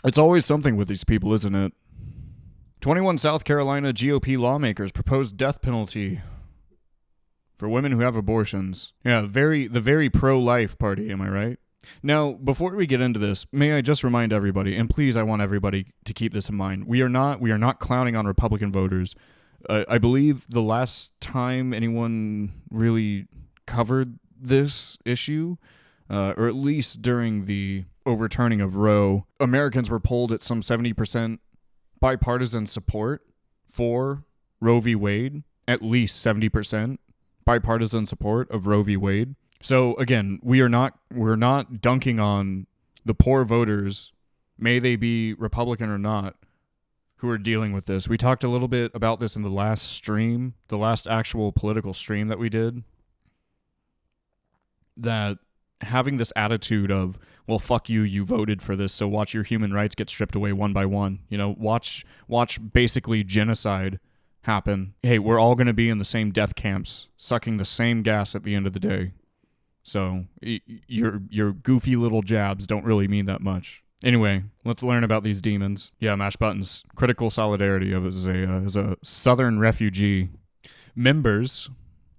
It's always something with these people, isn't it? 21 South Carolina GOP lawmakers propose death penalty for women who have abortions. Yeah, the very pro-life party, am I right? Now, before we get into this, may I just remind everybody, and please, I want everybody to keep this in mind. We are not clowning on Republican voters. I believe the last time anyone really covered this issue, or at least during the overturning of Roe, Americans were polled at some 70% bipartisan support for Roe v. Wade, at least 70% bipartisan support of Roe v. Wade. So again, we're not dunking on the poor voters, may they be Republican or not, who are dealing with this. We talked a little bit about this in the last stream, the last actual political stream that we did, that having this attitude of, well, fuck you, you voted for this, so watch your human rights get stripped away one by one. You know, watch basically genocide happen. Hey, we're all going to be in the same death camps, sucking the same gas at the end of the day. So your goofy little jabs don't really mean that much. Anyway, let's learn about these demons. Yeah, mash buttons. Critical solidarity of as a Southern refugee. Members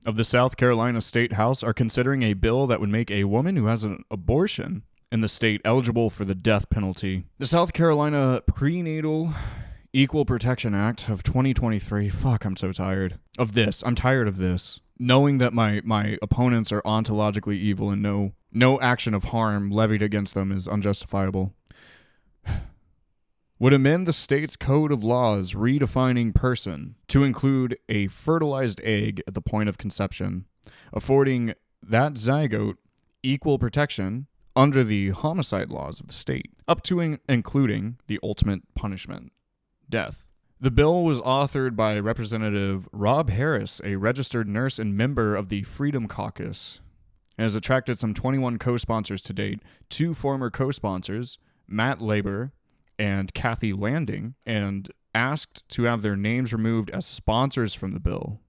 of the South Carolina State House are considering a bill that would make a woman who has an abortion in the state eligible for the death penalty. The South Carolina Prenatal Equal Protection Act of 2023. Fuck, I'm so tired of this. I'm tired of this. Knowing that my opponents are ontologically evil and no action of harm levied against them is unjustifiable. Would amend the state's code of laws redefining person to include a fertilized egg at the point of conception, affording that zygote equal protection under the homicide laws of the state, up to including the ultimate punishment, death. The bill was authored by Representative Rob Harris, a registered nurse and member of the Freedom Caucus, and has attracted some 21 co-sponsors to date. 2 former co-sponsors, Matt Labor and Kathy Landing, and asked to have their names removed as sponsors from the bill.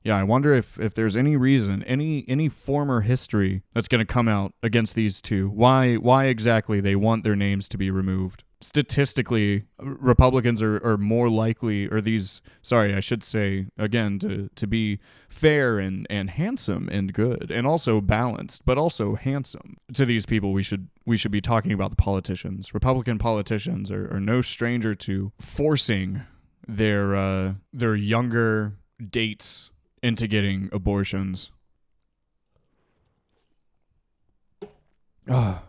Yeah, I wonder if there's any reason, any former history that's going to come out against these two. Why exactly they want their names to be removed. Statistically, Republicans are more likely, or these, sorry, I should say, again, to be fair and handsome and good, and also balanced, but also handsome. To these people, we should be talking about the politicians. Republican politicians are no stranger to forcing their younger dates into getting abortions.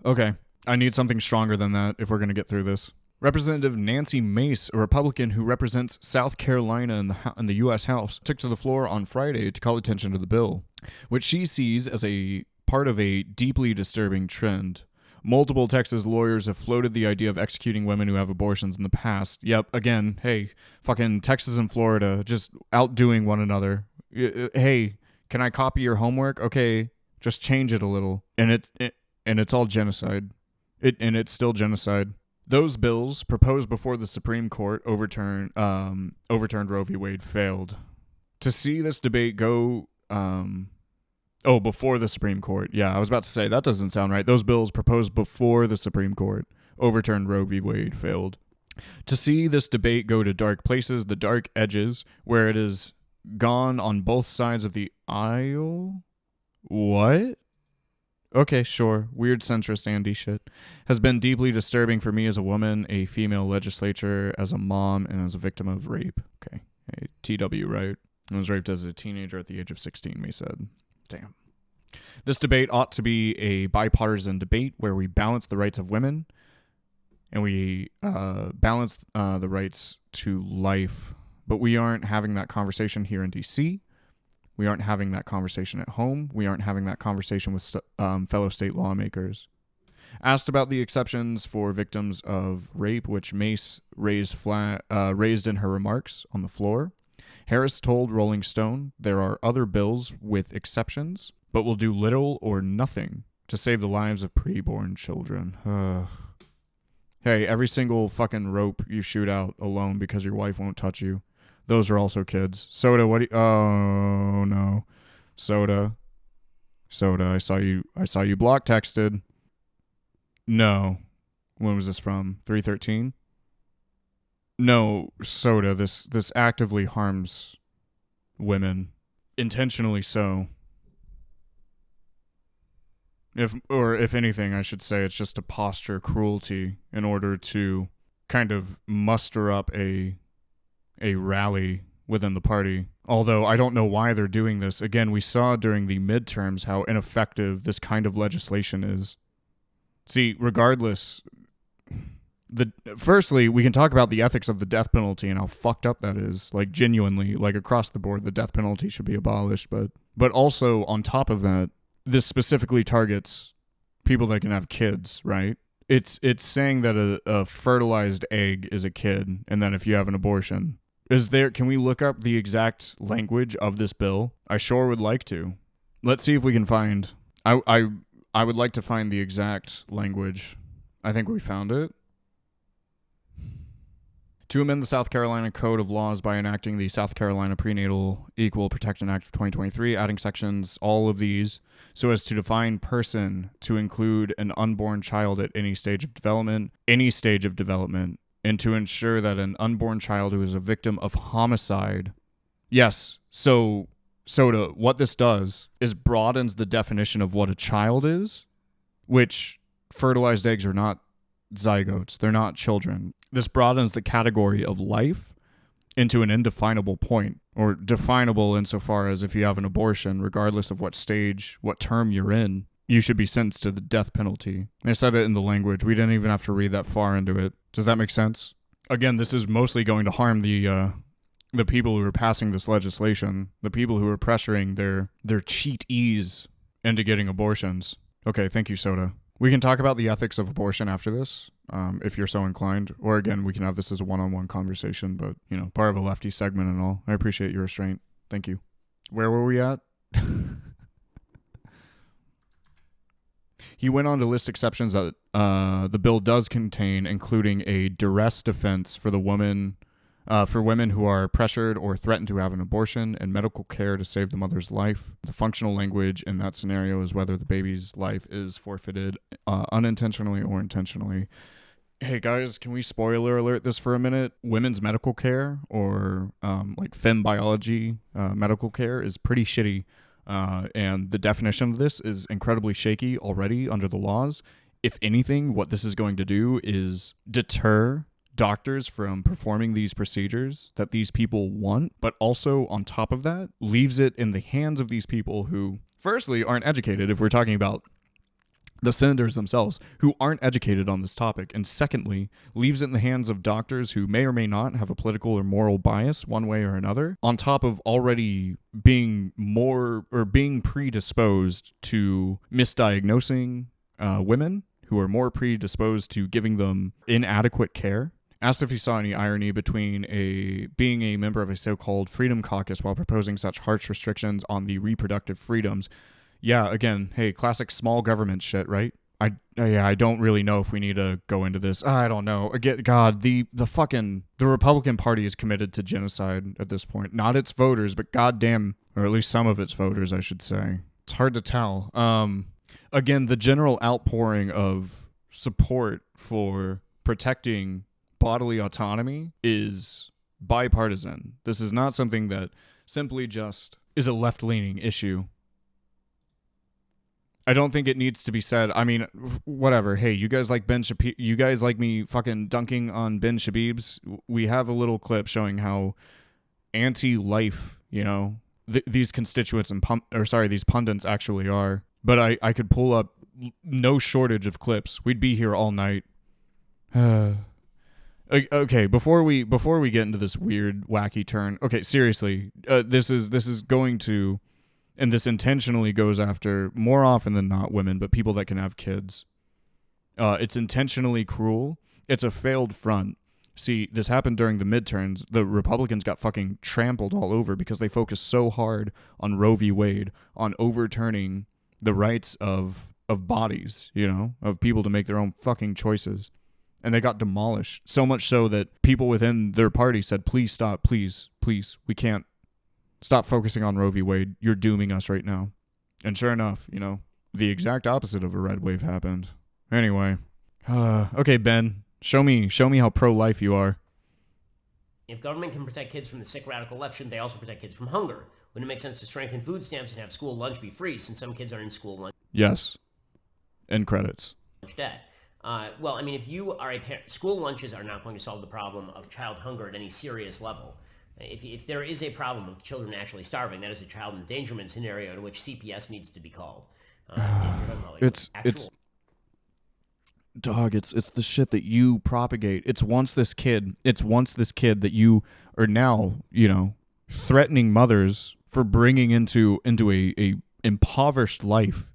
Okay. I need something stronger than that if we're going to get through this. Representative Nancy Mace, a Republican who represents South Carolina in the U.S. House, took to the floor on Friday to call attention to the bill, which she sees as a part of a deeply disturbing trend. Multiple Texas lawyers have floated the idea of executing women who have abortions in the past. Yep, again, hey, fucking Texas and Florida just outdoing one another. Hey, can I copy your homework? Okay, just change it a little. And it's all genocide. It's still genocide. Those bills proposed before the Supreme Court overturned Roe v. Wade failed. To see this debate go, before the Supreme Court. Yeah, I was about to say, that doesn't sound right. Those bills proposed before the Supreme Court overturned Roe v. Wade failed. To see this debate go to dark places, the dark edges, where it has gone on both sides of the aisle? What? Okay, sure. Weird centrist Andy shit. Has been deeply disturbing for me as a woman, a female legislature, as a mom, and as a victim of rape. Okay. Hey, TW, right? I was raped as a teenager at the age of 16, May said. Damn. This debate ought to be a bipartisan debate where we balance the rights of women and we balance the rights to life. But we aren't having that conversation here in D.C., we aren't having that conversation at home. We aren't having that conversation with fellow state lawmakers. Asked about the exceptions for victims of rape, which Mace raised in her remarks on the floor, Harris told Rolling Stone there are other bills with exceptions, but will do little or nothing to save the lives of preborn children. Hey, every single fucking rope you shoot out alone because your wife won't touch you, those are also kids. Soda, what do you... Oh, no. Soda, I saw you block texted. No. When was this from? 313? No, Soda, this actively harms women. Intentionally so. If anything, I should say it's just a posture cruelty in order to kind of muster up a rally within the party. Although I don't know why they're doing this. Again, we saw during the midterms how ineffective this kind of legislation is. See, regardless, firstly, we can talk about the ethics of the death penalty and how fucked up that is. Like, genuinely, like across the board, the death penalty should be abolished. But also, on top of that, this specifically targets people that can have kids, right? It's saying that a fertilized egg is a kid, and then if you have an abortion, can we look up the exact language of this bill? I sure would like to. Let's see if we can find. I would like to find the exact language. I think we found it. To amend the South Carolina Code of Laws by enacting the South Carolina Prenatal Equal Protection Act of 2023, adding sections, all of these, so as to define person to include an unborn child at any stage of development, and to ensure that an unborn child who is a victim of homicide. Yes, so Soda, what this does is broadens the definition of what a child is, which fertilized eggs are not zygotes. They're not children. This broadens the category of life into an indefinable point, or definable insofar as if you have an abortion, regardless of what stage, what term you're in, you should be sentenced to the death penalty. They said it in the language. We didn't even have to read that far into it. Does that make sense? Again, this is mostly going to harm the people who are passing this legislation, the people who are pressuring their cheatees into getting abortions. Okay, thank you, Soda. We can talk about the ethics of abortion after this, if you're so inclined. Or again, we can have this as a one-on-one conversation, but, part of a lefty segment and all. I appreciate your restraint. Thank you. Where were we at? He went on to list exceptions that the bill does contain, including a duress defense for women who are pressured or threatened to have an abortion, and medical care to save the mother's life. The functional language in that scenario is whether the baby's life is forfeited unintentionally or intentionally. Hey guys, can we spoiler alert this for a minute? Women's medical care, or like fem biology medical care, is pretty shitty. And the definition of this is incredibly shaky already under the laws. If anything, what this is going to do is deter doctors from performing these procedures that these people want, but also on top of that, leaves it in the hands of these people who, firstly, aren't educated, if we're talking about the senators themselves, who aren't educated on this topic, and secondly, leaves it in the hands of doctors who may or may not have a political or moral bias one way or another, on top of already being predisposed to misdiagnosing women who are more predisposed to giving them inadequate care. Asked if he saw any irony between being a member of a so-called Freedom Caucus while proposing such harsh restrictions on the reproductive freedoms. Yeah, again, hey, classic small government shit, right? I don't really know if we need to go into this. I don't know. Again, God, the Republican Party is committed to genocide at this point. Not its voters, but goddamn, or at least some of its voters, I should say. It's hard to tell. Again, the general outpouring of support for protecting bodily autonomy is bipartisan. This is not something that simply just is a left-leaning issue. I don't think it needs to be said. I mean, whatever. Hey, you guys like you guys like me fucking dunking on Ben Shabibs? We have a little clip showing how anti-life, these constituents and these pundits actually are. But I could pull up no shortage of clips. We'd be here all night. Okay, before we get into this weird, wacky turn. Okay, seriously, this is going to, and this intentionally goes after, more often than not, women, but people that can have kids. It's intentionally cruel. It's a failed front. See, this happened during the midterms. The Republicans got fucking trampled all over because they focused so hard on Roe v. Wade, on overturning the rights of bodies, of people to make their own fucking choices. And they got demolished. So much so that people within their party said, please stop, please, we can't. Stop focusing on Roe v. Wade. You're dooming us right now. And sure enough, the exact opposite of a red wave happened. Anyway, Okay, Ben, show me how pro-life you are. If government can protect kids from the sick radical left, shouldn't they also protect kids from hunger? Wouldn't it make sense to strengthen food stamps and have school lunch be free, since some kids are in school lunch Yes. End credits. debt? Well, I mean, if you are a parent, school lunches are not going to solve the problem of child hunger at any serious level. If there is a problem of children actually starving, that is a child endangerment scenario in which CPS needs to be called. It's dog, it's the shit that you propagate. It's once this kid that you are now, threatening mothers for bringing into a impoverished life,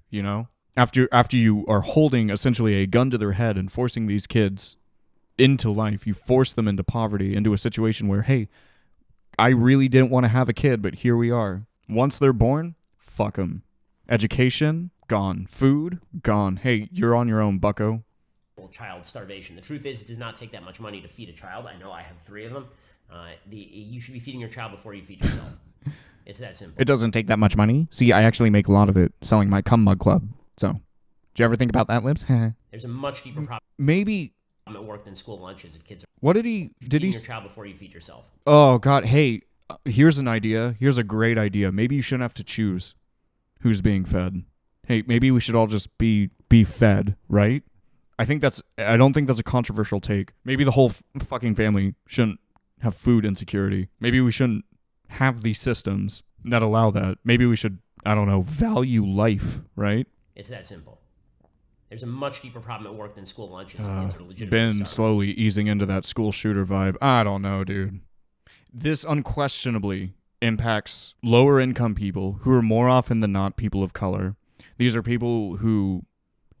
After you are holding essentially a gun to their head and forcing these kids into life, you force them into poverty, into a situation where, hey, I really didn't want to have a kid, but here we are. Once they're born, fuck them. Education, gone. Food, gone. Hey, you're on your own, bucko. Child starvation. The truth is, it does not take that much money to feed a child. I know I have 3 of them. You should be feeding your child before you feed yourself. It's that simple. It doesn't take that much money. See, I actually make a lot of it selling my cum mug club. So, did you ever think about that, Libs? There's a much deeper problem. Maybe At work than school lunches if kids are what did he feeding your child before you feed yourself. Oh god, hey, here's an idea. Here's a great idea. Maybe you shouldn't have to choose who's being fed. Hey, maybe we should all just be fed, right? I don't think that's a controversial take. Maybe the whole fucking family shouldn't have food insecurity. Maybe we shouldn't have these systems that allow that. Maybe we should, I don't know, value life, right? It's that simple. There's a much deeper problem at work than school lunches. Kids are legitimately Ben starving. slowly easing into that school shooter vibe. I don't know, dude. This unquestionably impacts lower income people who are more often than not people of color. These are people who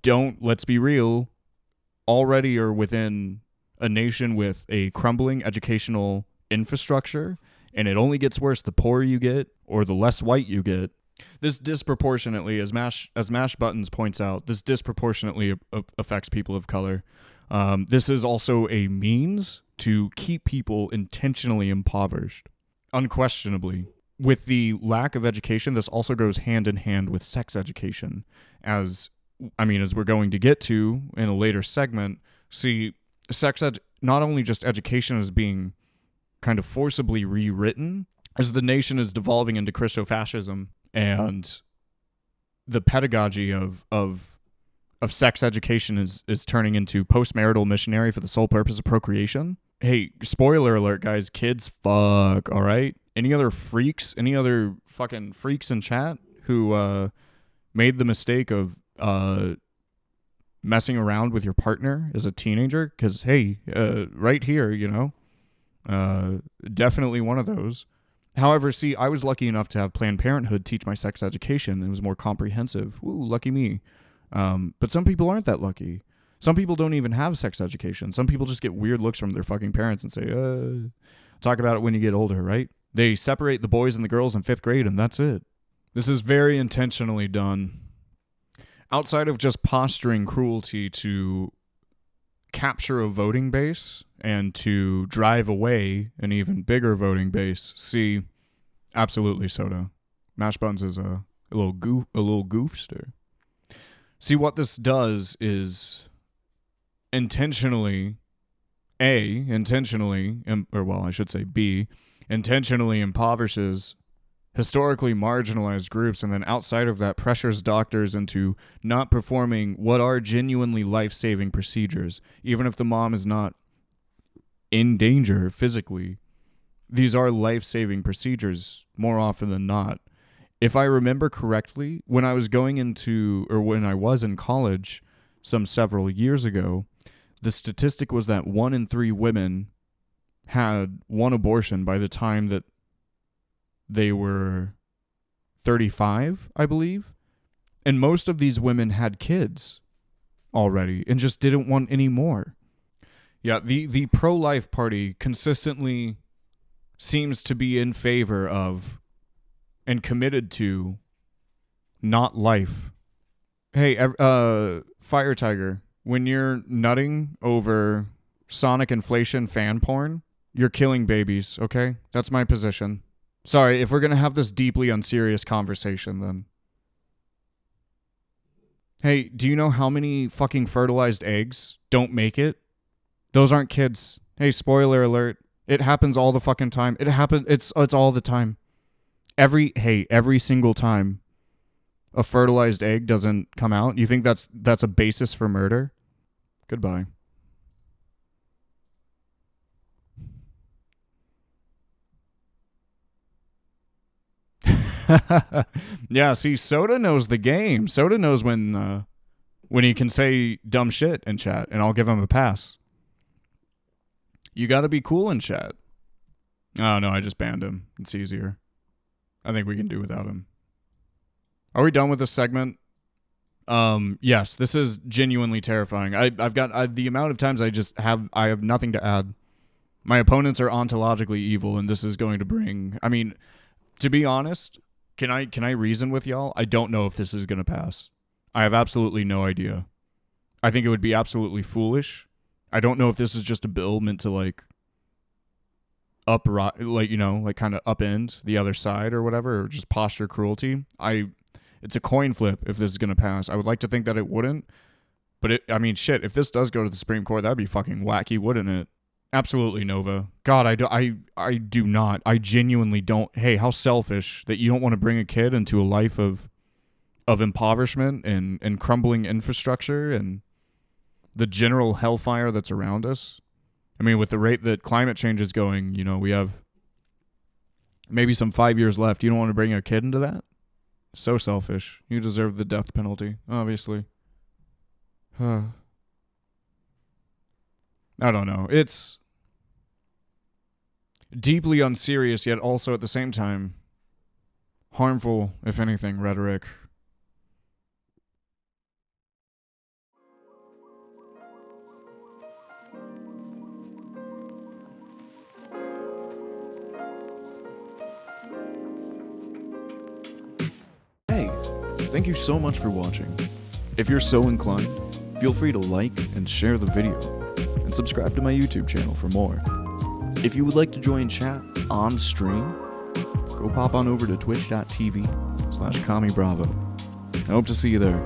don't, let's be real, already are within a nation with a crumbling educational infrastructure, and it only gets worse the poorer you get or the less white you get. This disproportionately, as Mash Buttons points out, this disproportionately affects people of color. This is also a means to keep people intentionally impoverished. Unquestionably, with the lack of education, this also goes hand in hand with sex education. As we're going to get to in a later segment, see, not only just education is being kind of forcibly rewritten as the nation is devolving into Christo-fascism, and the pedagogy of sex education is turning into postmarital missionary for the sole purpose of procreation. Hey, spoiler alert, guys, kids fuck, all right? Any other fucking freaks in chat who made the mistake of messing around with your partner as a teenager? Because, hey, right here, definitely one of those. However, see, I was lucky enough to have Planned Parenthood teach my sex education. It was more comprehensive. Ooh, lucky me. But some people aren't that lucky. Some people don't even have sex education. Some people just get weird looks from their fucking parents and say, talk about it when you get older, right? They separate the boys and the girls in 5th grade, and that's it. This is very intentionally done. Outside of just posturing cruelty to capture a voting base and to drive away an even bigger voting base. See, absolutely, Soda. Mash Buns is a little goofster. See, what this does is intentionally impoverishes historically marginalized groups, and then outside of that pressures doctors into not performing what are genuinely life-saving procedures, even if the mom is not in danger physically. These are life-saving procedures more often than not. If I remember correctly, when I was in college several years ago, the statistic was that 1 in 3 women had one abortion by the time that they were 35, I believe. And most of these women had kids already and just didn't want any more. Yeah, the pro-life party consistently seems to be in favor of and committed to not life. Hey, Fire Tiger, when you're nutting over Sonic inflation fan porn, you're killing babies, okay? That's my position. Sorry, if we're going to have this deeply unserious conversation, then. Hey, do you know how many fucking fertilized eggs don't make it? Those aren't kids. Hey, spoiler alert. It happens all the fucking time. It's all the time. Every single time a fertilized egg doesn't come out, you think that's a basis for murder? Goodbye. Yeah, see, Soda knows the game. Soda knows when he can say dumb shit in chat, and I'll give him a pass. You gotta be cool in chat. Oh, no, I just banned him. It's easier. I think we can do without him. Are we done with this segment? Yes, this is genuinely terrifying. I've got the amount of times I have nothing to add. My opponents are ontologically evil, and this is going to bring... I mean, to be honest, can I reason with y'all? I don't know if this is going to pass. I have absolutely no idea. I think it would be absolutely foolish. I don't know if this is just a bill meant to, like, kind of upend the other side or whatever, or just posture cruelty. It's a coin flip if this is going to pass. I would like to think that it wouldn't, but shit, if this does go to the Supreme Court, that'd be fucking wacky, wouldn't it? Absolutely, Nova. God, I do not. I genuinely don't. Hey, how selfish that you don't want to bring a kid into a life of impoverishment and crumbling infrastructure and the general hellfire that's around us. I mean, with the rate that climate change is going, we have maybe some 5 years left. You don't want to bring a kid into that? So selfish. You deserve the death penalty, obviously. I don't know. It's deeply unserious, yet also at the same time harmful, if anything, rhetoric. Hey, thank you so much for watching. If you're so inclined, feel free to like and share the video, and subscribe to my YouTube channel for more. If you would like to join chat on stream, go pop on over to twitch.tv/CommieBravo. I hope to see you there.